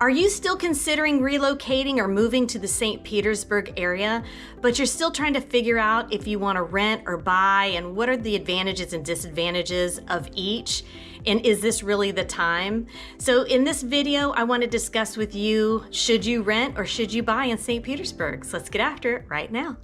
Are you still considering relocating or moving to the St. Petersburg area, but you're still trying to figure out if you want to rent or buy and what are the advantages and disadvantages of each? And is this really the time? So in this video, I want to discuss with you, should you rent or should you buy in St. Petersburg? So let's get after it right now.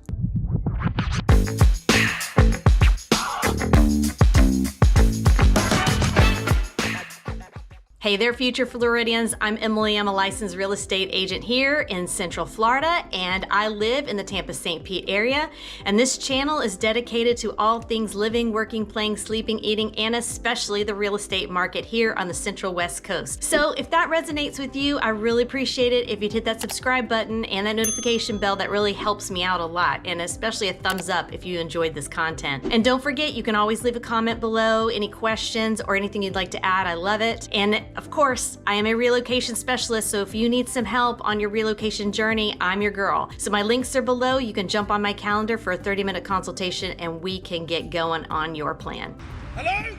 Hey there, future Floridians. I'm Emily. I'm a licensed real estate agent here in Central Florida, and I live in the Tampa, St. Pete area. And this channel is dedicated to all things living, working, playing, sleeping, eating, and especially the real estate market here on the Central West Coast. So if that resonates with you, I really appreciate it if you'd hit that subscribe button and that notification bell. That really helps me out a lot, and especially a thumbs up if you enjoyed this content. And don't forget, you can always leave a comment below, any questions or anything you'd like to add. I love it. And of course, I am a relocation specialist, so if you need some help on your relocation journey, I'm your girl. So my links are below. You can jump on my calendar for a 30-minute consultation and we can get going on your plan. Hello?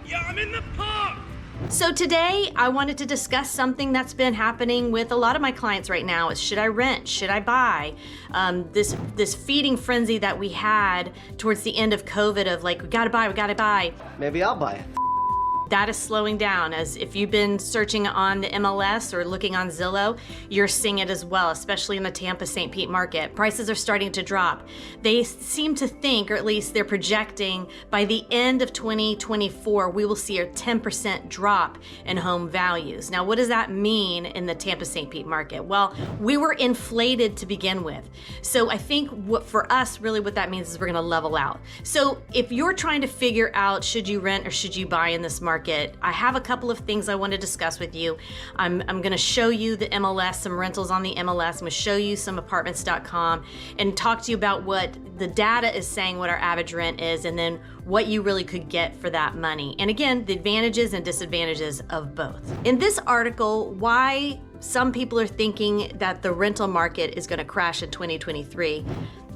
Yeah, I'm in the park. So today I wanted to discuss something that's been happening with a lot of my clients right now is should I rent, should I buy? This feeding frenzy that we had towards the end of COVID of like, we gotta buy. Maybe I'll buy it. That is slowing down, as if you've been searching on the MLS or looking on Zillow, you're seeing it as well, especially in the Tampa, St. Pete market. Prices are starting to drop. They seem to think, or at least they're projecting, by the end of 2024, we will see a 10% drop in home values. Now, what does that mean in the Tampa, St. Pete market? Well, we were inflated to begin with. So I think for us, really what that means is we're gonna level out. So if you're trying to figure out, should you rent or should you buy in this market, I have a couple of things I want to discuss with you. I'm going to show you the MLS, some rentals on the MLS. I'm going to show you some apartments.com and talk to you about what the data is saying, what our average rent is, and then what you really could get for that money. And again, the advantages and disadvantages of both. In this article, why some people are thinking that the rental market is going to crash in 2023.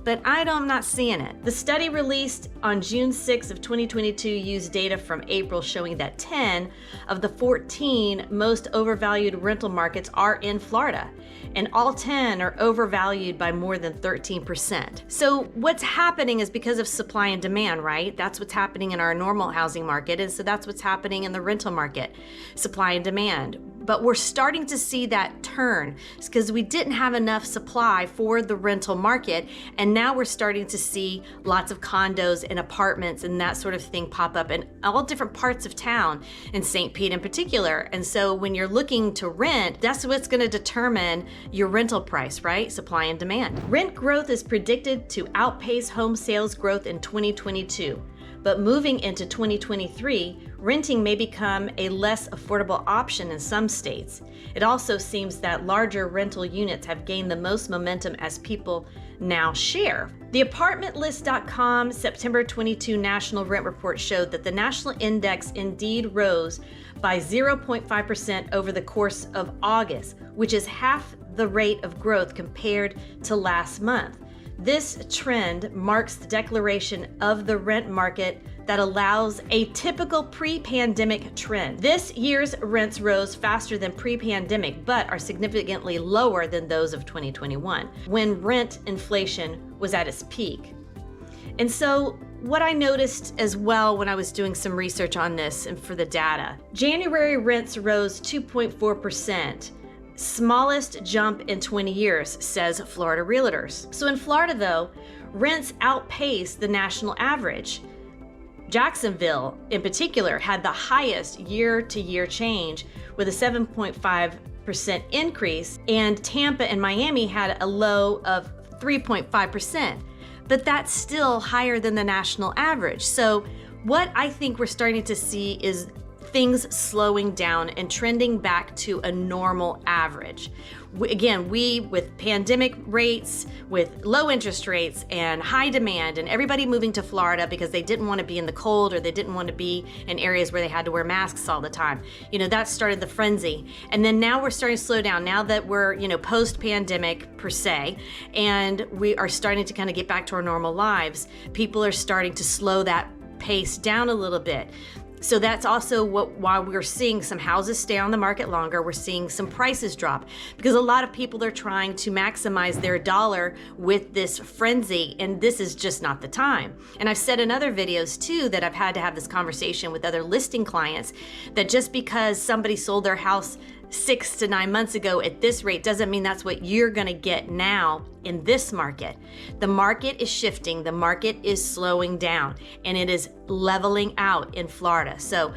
But I'm not seeing it. The study released on June 6 of 2022 used data from April showing that 10 of the 14 most overvalued rental markets are in Florida, and all 10 are overvalued by more than 13%. So what's happening is because of supply and demand, right? That's what's happening in our normal housing market, and so that's what's happening in the rental market, supply and demand. But we're starting to see that turn because we didn't have enough supply for the rental market, and now we're starting to see lots of condos and apartments and that sort of thing pop up in all different parts of town, in St. Pete in particular. And so when you're looking to rent, that's what's going to determine your rental price, right? Supply and demand. Rent growth is predicted to outpace home sales growth in 2022. But moving into 2023, renting may become a less affordable option in some states. It also seems that larger rental units have gained the most momentum as people now share. The apartmentlist.com September 22 national rent report showed that the national index indeed rose by 0.5% over the course of August, which is half the rate of growth compared to last month. This trend marks the declaration of the rent market that allows a typical pre-pandemic trend. This year's rents rose faster than pre-pandemic, but are significantly lower than those of 2021, when rent inflation was at its peak. And so what I noticed as well when I was doing some research on this and for the data, January rents rose 2.4%. Smallest jump in 20 years, says Florida Realtors. So in Florida though, rents outpaced the national average. Jacksonville in particular had the highest year-to-year change with a 7.5% increase, and Tampa and Miami had a low of 3.5%, but that's still higher than the national average. So what I think we're starting to see is things slowing down and trending back to a normal average. With pandemic rates, with low interest rates and high demand, and everybody moving to Florida because they didn't want to be in the cold or they didn't want to be in areas where they had to wear masks all the time. That started the frenzy. And then now we're starting to slow down now that we're, post-pandemic per se, and we are starting to kind of get back to our normal lives. People are starting to slow that pace down a little bit. So that's also why we're seeing some houses stay on the market longer. We're seeing some prices drop because a lot of people are trying to maximize their dollar with this frenzy, and this is just not the time. And I've said in other videos too that I've had to have this conversation with other listing clients that just because somebody sold their house 6 to 9 months ago at this rate doesn't mean that's what you're gonna get now in this market. The market is shifting, the market is slowing down, and it is leveling out in Florida. So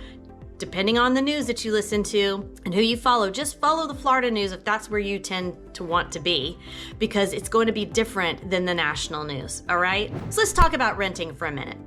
depending on the news that you listen to and who you follow, just follow the Florida news if that's where you tend to want to be, because it's going to be different than the national news, all right? So let's talk about renting for a minute.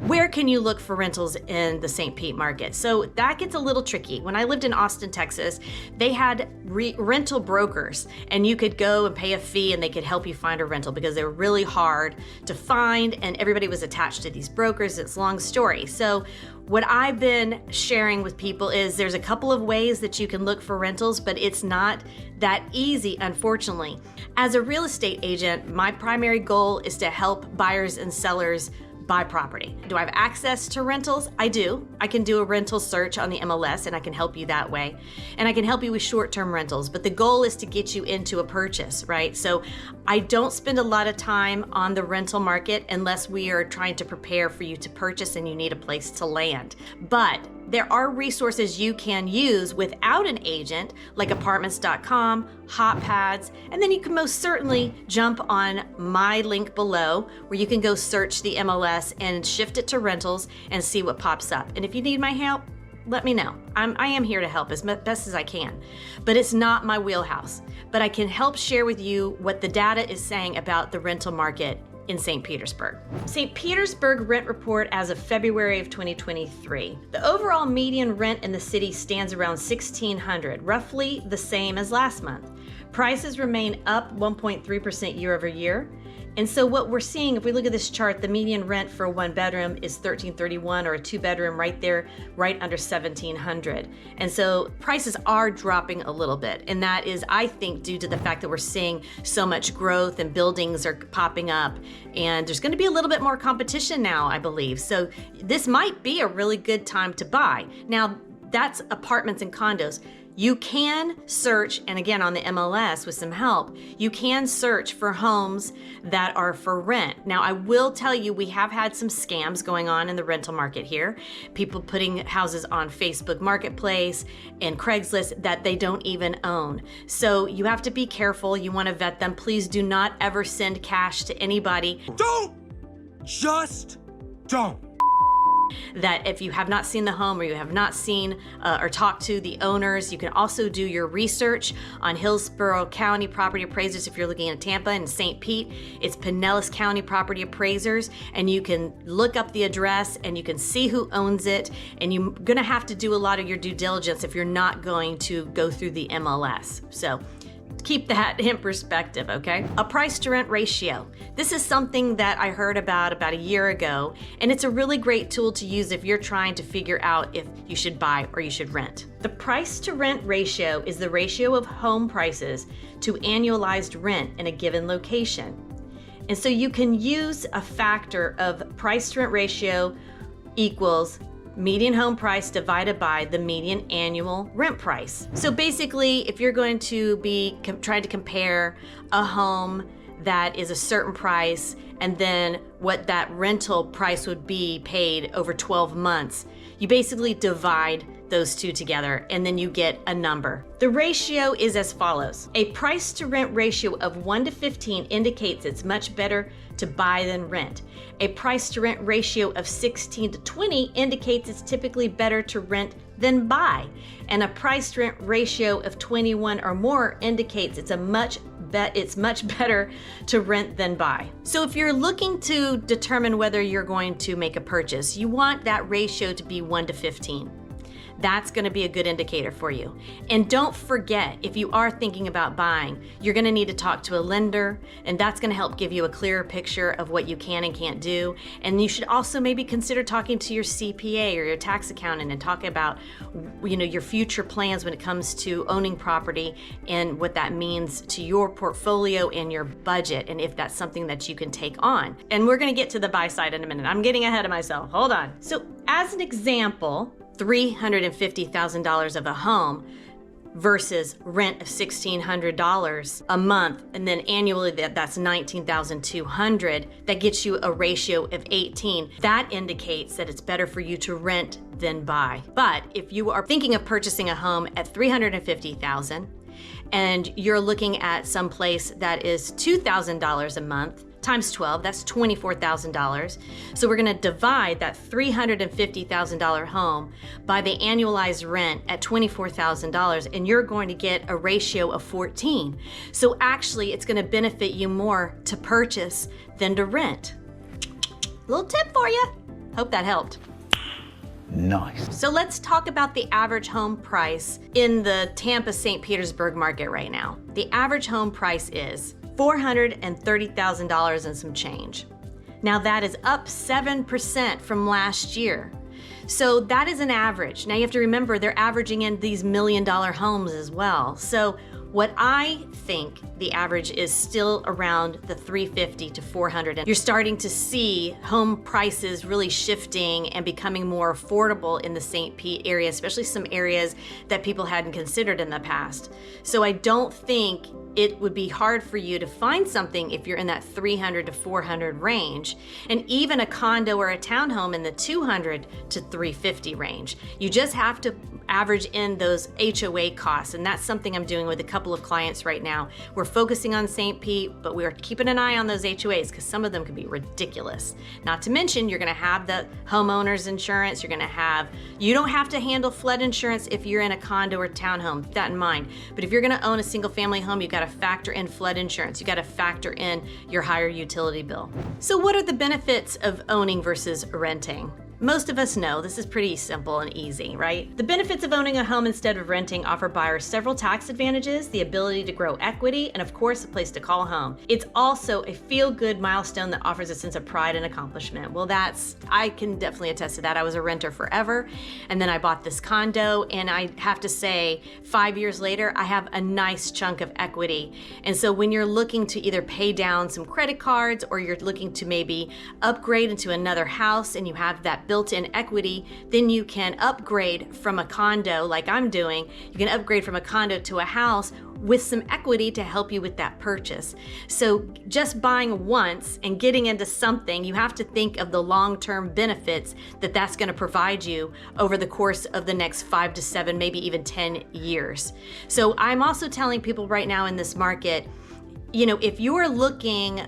Where can you look for rentals in the St. Pete market? So that gets a little tricky. When I lived in Austin, Texas, they had rental brokers, and you could go and pay a fee and they could help you find a rental because they were really hard to find and everybody was attached to these brokers. It's a long story. So what I've been sharing with people is there's a couple of ways that you can look for rentals, but it's not that easy, unfortunately. As a real estate agent, my primary goal is to help buyers and sellers buy property. Do I have access to rentals? I do. I can do a rental search on the MLS and I can help you that way. And I can help you with short-term rentals, but the goal is to get you into a purchase, right? So I don't spend a lot of time on the rental market unless we are trying to prepare for you to purchase and you need a place to land. But there are resources you can use without an agent, like apartments.com, hot pads, and then you can most certainly jump on my link below where you can go search the MLS and shift it to rentals and see what pops up. And if you need my help, let me know. I am here to help as best as I can, but it's not my wheelhouse. But I can help share with you what the data is saying about the rental market in St. Petersburg. St. Petersburg rent report as of February of 2023. The overall median rent in the city stands around $1,600, roughly the same as last month. Prices remain up 1.3% year over year. And so what we're seeing, if we look at this chart, the median rent for a one bedroom is $1,331, or a two bedroom right there, right under $1,700. And so prices are dropping a little bit. And that is, I think, due to the fact that we're seeing so much growth and buildings are popping up. And there's gonna be a little bit more competition now, I believe. So this might be a really good time to buy. Now, that's apartments and condos. You can search, and again on the MLS with some help, you can search for homes that are for rent. Now I will tell you, we have had some scams going on in the rental market here. People putting houses on Facebook Marketplace and Craigslist that they don't even own. So you have to be careful, you wanna vet them. Please do not ever send cash to anybody. Just don't. That if you have not seen the home or you have not seen or talked to the owners, you can also do your research on Hillsborough County Property Appraisers. If you're looking at Tampa and St. Pete, it's Pinellas County Property Appraisers, and you can look up the address and you can see who owns it, and you're gonna have to do a lot of your due diligence if you're not going to go through the MLS. So keep that in perspective, okay? A price to rent ratio. This is something that I heard about a year ago, and it's a really great tool to use if you're trying to figure out if you should buy or you should rent. The price to rent ratio is the ratio of home prices to annualized rent in a given location. And so you can use a factor of price to rent ratio equals median home price divided by the median annual rent price. So basically, if you're going to be trying to compare a home that is a certain price and then what that rental price would be paid over 12 months, you basically divide those two together and then you get a number. The ratio is as follows. A price to rent ratio of 1 to 15 indicates it's much better to buy than rent. A price to rent ratio of 16 to 20 indicates it's typically better to rent than buy. And a price to rent ratio of 21 or more indicates it's much better to rent than buy. So if you're looking to determine whether you're going to make a purchase, you want that ratio to be 1 to 15. That's gonna be a good indicator for you. And don't forget, if you are thinking about buying, you're gonna need to talk to a lender, and that's gonna help give you a clearer picture of what you can and can't do. And you should also maybe consider talking to your CPA or your tax accountant and talking about, your future plans when it comes to owning property and what that means to your portfolio and your budget, and if that's something that you can take on. And we're gonna get to the buy side in a minute. I'm getting ahead of myself, hold on. So as an example, $350,000 of a home versus rent of $1,600 a month, and then annually that's $19,200, that gets you a ratio of 18. That indicates that it's better for you to rent than buy. But if you are thinking of purchasing a home at $350,000 and you're looking at some place that is $2,000 a month, times 12, that's $24,000. So we're gonna divide that $350,000 home by the annualized rent at $24,000, and you're going to get a ratio of 14. So actually, it's gonna benefit you more to purchase than to rent. Little tip for you. Hope that helped. Nice. So let's talk about the average home price in the Tampa, St. Petersburg market right now. The average home price is $430,000 and some change. Now that is up 7% from last year. So that is an average. Now you have to remember they're averaging in these $1 million homes as well. So what I think the average is still around the 350 to 400. And you're starting to see home prices really shifting and becoming more affordable in the St. Pete area, especially some areas that people hadn't considered in the past. So I don't think it would be hard for you to find something if you're in that 300 to 400 range, and even a condo or a townhome in the 200 to 350 range. You just have to average in those HOA costs, and that's something I'm doing with a couple of clients right now. We're focusing on St. Pete, but we're keeping an eye on those HOAs because some of them can be ridiculous. Not to mention, you're gonna have the homeowner's insurance, you don't have to handle flood insurance if you're in a condo or townhome, keep that in mind. But if you're gonna own a single family home, you gotta factor in flood insurance, you gotta factor in your higher utility bill. So what are the benefits of owning versus renting? Most of us know this is pretty simple and easy, right? The benefits of owning a home instead of renting offer buyers several tax advantages, the ability to grow equity, and of course, a place to call home. It's also a feel-good milestone that offers a sense of pride and accomplishment. Well, I can definitely attest to that. I was a renter forever, and then I bought this condo, and I have to say, 5 years later, I have a nice chunk of equity. And so when you're looking to either pay down some credit cards, or you're looking to maybe upgrade into another house, and you have that built-in equity, then you can upgrade from a condo like I'm doing. You can upgrade from a condo to a house with some equity to help you with that purchase. So just buying once and getting into something, you have to think of the long-term benefits that that's going to provide you over the course of the next 5 to 7, maybe even 10 years. So I'm also telling people right now in this market, if you are looking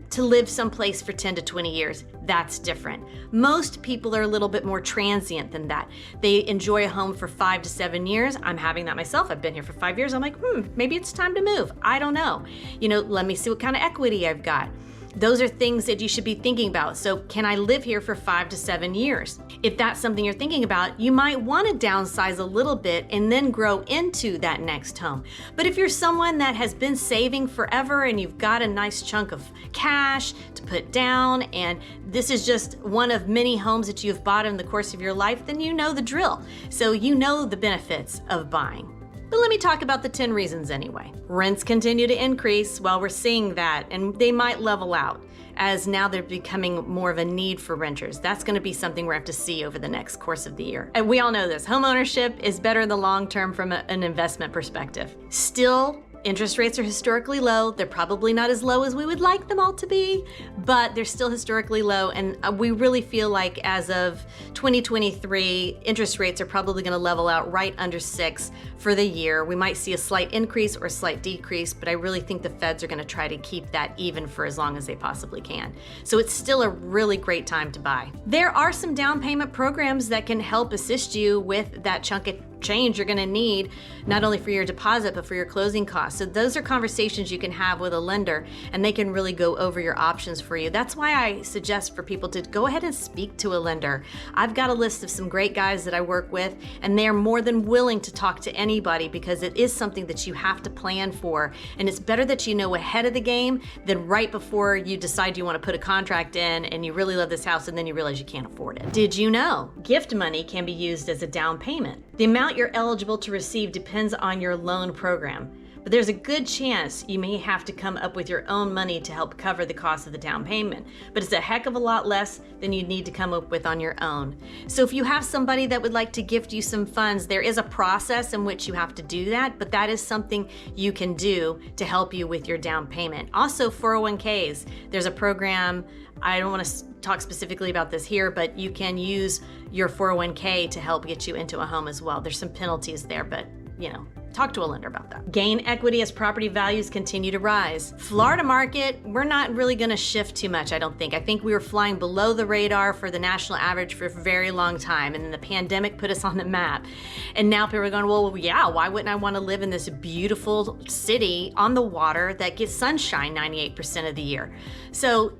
to live someplace for 10 to 20 years, that's different. Most people are a little bit more transient than that. They enjoy a home for 5 to 7 years. I'm having that myself. I've been here for 5 years. I'm like, maybe it's time to move. I don't know. Let me see what kind of equity I've got. Those are things that you should be thinking about. So can I live here for 5 to 7 years? If that's something you're thinking about, you might want to downsize a little bit and then grow into that next home. But if you're someone that has been saving forever and you've got a nice chunk of cash to put down, and this is just one of many homes that you've bought in the course of your life, then you know the drill. So you know the benefits of buying. But let me talk about the 10 reasons anyway. Rents continue to increase while we're seeing that, and they might level out as now they're becoming more of a need for renters. That's gonna be something we're gonna have to see over the next course of the year. And we all know this, homeownership is better in the long term from an investment perspective. Still, interest rates are historically low. They're probably not as low as we would like them all to be, but they're still historically low. And we really feel like as of 2023, interest rates are probably gonna level out right under 6 for the year. We might see a slight increase or a slight decrease, but I really think the feds are gonna try to keep that even for as long as they possibly can. So it's still a really great time to buy. There are some down payment programs that can help assist you with that chunk of change you're gonna need, not only for your deposit, but for your closing costs. So those are conversations you can have with a lender, and they can really go over your options for you. That's why I suggest for people to go ahead and speak to a lender. I've got a list of some great guys that I work with, and they're more than willing to talk to anybody because it is something that you have to plan for. And it's better that you know ahead of the game than right before you decide you wanna put a contract in and you really love this house and then you realize you can't afford it. Did you know gift money can be used as a down payment? The amount you're eligible to receive depends on your loan program. but there's a good chance you may have to come up with your own money to help cover the cost of the down payment. But it's a heck of a lot less than you need to come up with on your own. So if you have somebody that would like to gift you some funds, there is a process in which you have to do that, but that is something you can do to help you with your down payment. Also, 401ks. There's a program, I don't want to talk specifically about this here, but you can use your 401k to help get you into a home as well. There's some penalties there, but talk to a lender about that. Gain equity as property values continue to rise. Florida market, we're not really gonna shift too much, I don't think. I think we were flying below the radar for the national average for a very long time, and then the pandemic put us on the map. And now people are going, well, yeah, why wouldn't I wanna live in this beautiful city on the water that gets sunshine 98% of the year? So,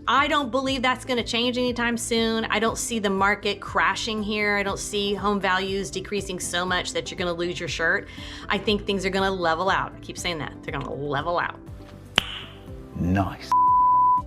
I don't believe that's going to change anytime soon. I don't see the market crashing here. I don't see home values decreasing so much that you're going to lose your shirt. I think things are going to level out. I keep saying that. They're going to level out. Nice.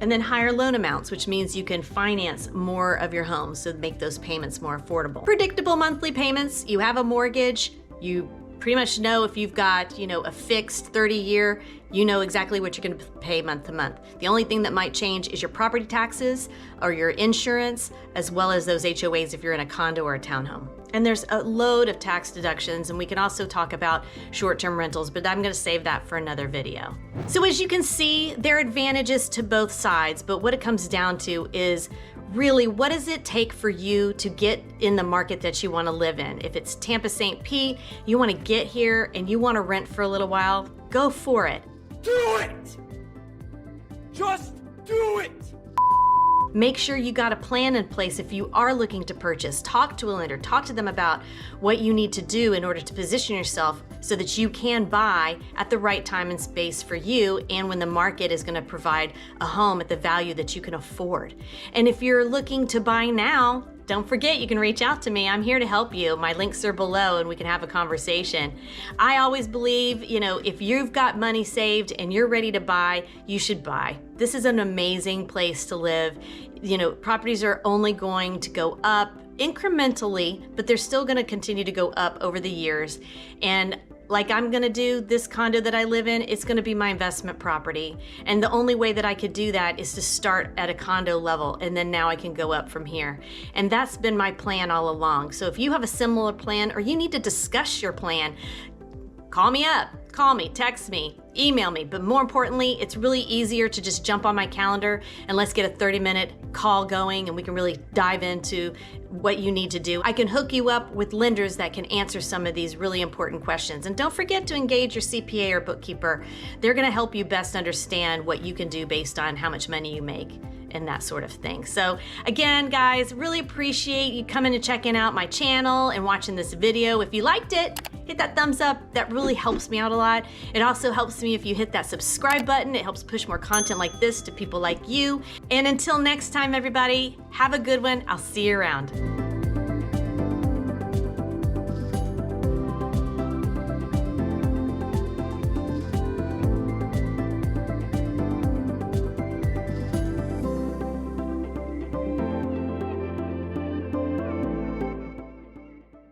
And then higher loan amounts, which means you can finance more of your home, so make those payments more affordable. Predictable monthly payments. You have a mortgage. You pretty much know if you've got, a fixed 30-year, you know exactly what you're going to pay month to month. The only thing that might change is your property taxes or your insurance, as well as those HOAs if you're in a condo or a townhome. And there's a load of tax deductions, and we can also talk about short-term rentals, but I'm going to save that for another video. So as you can see, there are advantages to both sides, but what it comes down to is really, what does it take for you to get in the market that you want to live in? If it's Tampa, St. Pete, you want to get here and you want to rent for a little while, go for it. Do it! Just do it! Make sure you got a plan in place if you are looking to purchase. Talk to a lender, talk to them about what you need to do in order to position yourself so that you can buy at the right time and space for you, and when the market is going to provide a home at the value that you can afford. And if you're looking to buy now, don't forget you can reach out to me. I'm here to help you. My links are below and we can have a conversation. I always believe, if you've got money saved and you're ready to buy, you should buy. This is an amazing place to live. Properties are only going to go up incrementally, but they're still going to continue to go up over the years. And like I'm gonna do this condo that I live in, it's gonna be my investment property. And the only way that I could do that is to start at a condo level, and then now I can go up from here. And that's been my plan all along. So if you have a similar plan, or you need to discuss your plan, call me up, text me, email me. But more importantly, it's really easier to just jump on my calendar and let's get a 30-minute call going, and we can really dive into what you need to do. I can hook you up with lenders that can answer some of these really important questions. And don't forget to engage your CPA or bookkeeper. They're gonna help you best understand what you can do based on how much money you make and that sort of thing. So again, guys, really appreciate you coming and checking out my channel and watching this video. If you liked it, hit that thumbs up. That really helps me out a lot. It also helps me if you hit that subscribe button. It helps push more content like this to people like you. And until next time, everybody, have a good one. I'll see you around.